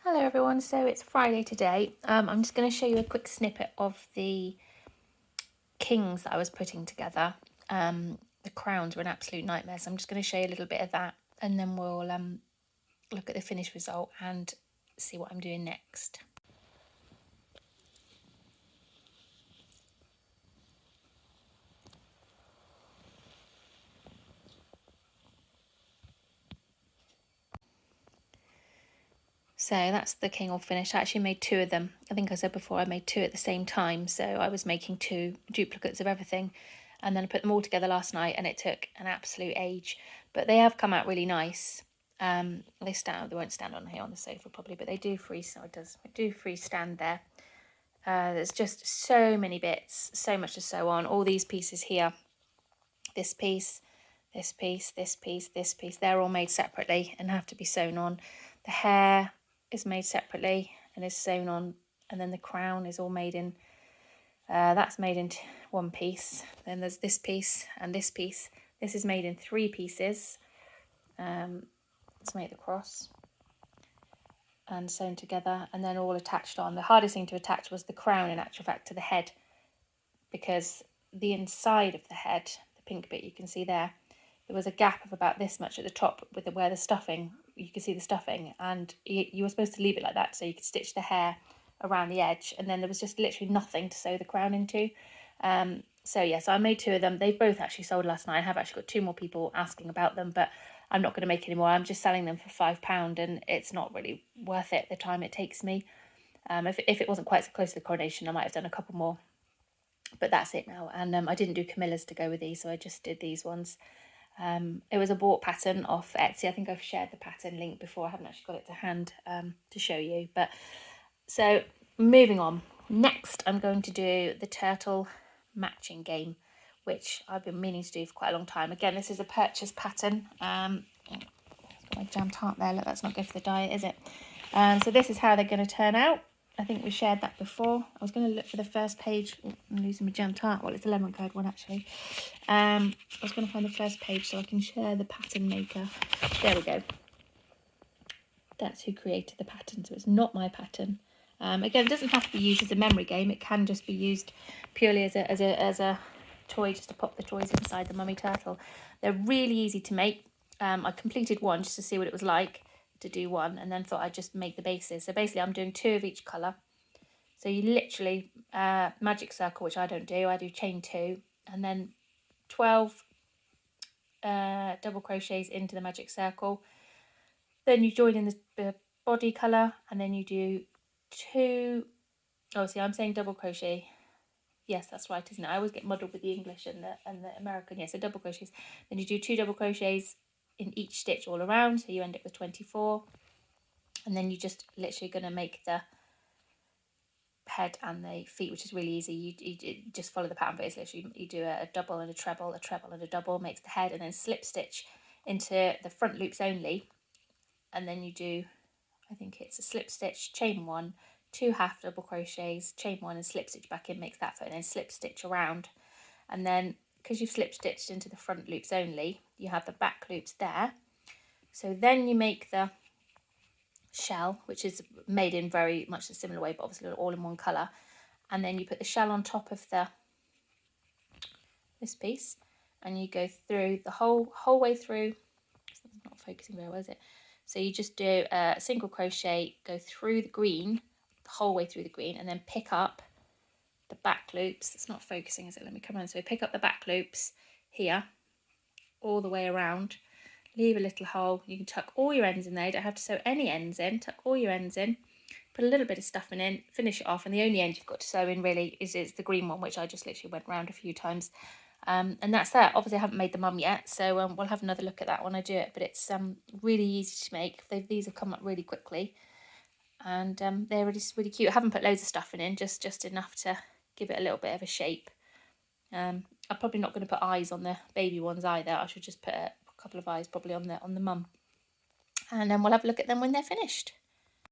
Hello everyone, so it's Friday today. I'm just going to show you a quick snippet of the kings that I was putting together. The crowns were an absolute nightmare, so I'm just going to show you a little bit of that, and then we'll look at the finished result and see what I'm doing next. So that's the king all finished. I actually made two of them. I think I said before I made two at the same time, so I was making two duplicates of everything, and then I put them all together last night, and it took an absolute age, but they have come out really nice. They won't stand on here on the sofa probably, but they do freestand there. There's just so many bits, so much to sew on. All these pieces here, this piece, this piece, this piece, this piece, they're all made separately and have to be sewn on. The hair is made separately and is sewn on, and then the crown is all made in, that's made in one piece. Then there's this piece and this piece. This is made in three pieces. Let's make the cross and sewn together and then all attached on. The hardest thing to attach was the crown, in actual fact, to the head, because the inside of the head, the pink bit you can see there was a gap of about this much at the top with where the stuffing, you can see the stuffing, and you were supposed to leave it like that so you could stitch the hair around the edge, and then there was just literally nothing to sew the crown into. So I made two of them. They both actually sold last night. I have actually got two more people asking about them, but I'm not going to make any more. I'm just selling them for £5, and it's not really worth it the time it takes me. If it wasn't quite so close to the coronation, I might have done a couple more, but that's it now. And I didn't do Camilla's to go with these, so I just did these ones. It was a bought pattern off Etsy. I think I've shared the pattern link before. I haven't actually got it to hand to show you. But so moving on. Next, I'm going to do the turtle matching game, which I've been meaning to do for quite a long time. Again, this is a purchase pattern. Got my jam tart there. Look, that's not good for the diet, is it? So this is how they're going to turn out. I think we shared that before. I was going to look for the first page. Oh, I'm losing my jam tart. Well, it's a lemon curd one, actually. I was going to find the first page so I can share the pattern maker. There we go. That's who created the pattern, so it's not my pattern. Again, it doesn't have to be used as a memory game. It can just be used purely as a toy, just to pop the toys inside the mummy turtle. They're really easy to make. I completed one just to see what it was like to do one, and then thought I'd just make the bases. So basically I'm doing two of each colour. So you literally magic circle, which I don't do. I do chain 2 and then 12 double crochets into the magic circle. Then you join in the body colour, and then you do I'm saying double crochet. Yes, that's right, isn't it? I always get muddled with the English and the American. Yes, so double crochets. Then you do 2 double crochets in each stitch all around, so you end up with 24. And then you're just literally going to make the head and the feet, which is really easy. You just follow the pattern, but it's literally you do a double and a treble and a double, makes the head, and then slip stitch into the front loops only. And then you do, I think it's a slip stitch, chain 1, 2 half double crochets, chain 1 and slip stitch back in, makes that foot, and then slip stitch around. And then because you've slip stitched into the front loops only, you have the back loops there. So then you make the shell, which is made in very much a similar way, but obviously all in one colour. And then you put the shell on top of this piece, and you go through the whole way through. It's not focusing very well, is it? So you just do a single crochet, go through the green, the whole way through the green, and then pick up the back loops. It's not focusing, is it? Let me come on. So pick up the back loops here, all the way around. Leave a little hole. You can tuck all your ends in there. You don't have to sew any ends in. Tuck all your ends in. Put a little bit of stuffing in. Finish it off. And the only end you've got to sew in really is the green one, which I just literally went round a few times. And that's that. Obviously, I haven't made the mum yet, so we'll have another look at that when I do it. But it's really easy to make. These have come up really quickly, and they're really cute. I haven't put loads of stuffing in, just enough to give it a little bit of a shape. I'm probably not going to put eyes on the baby ones either. I should just put a couple of eyes probably on the mum, and then we'll have a look at them when they're finished.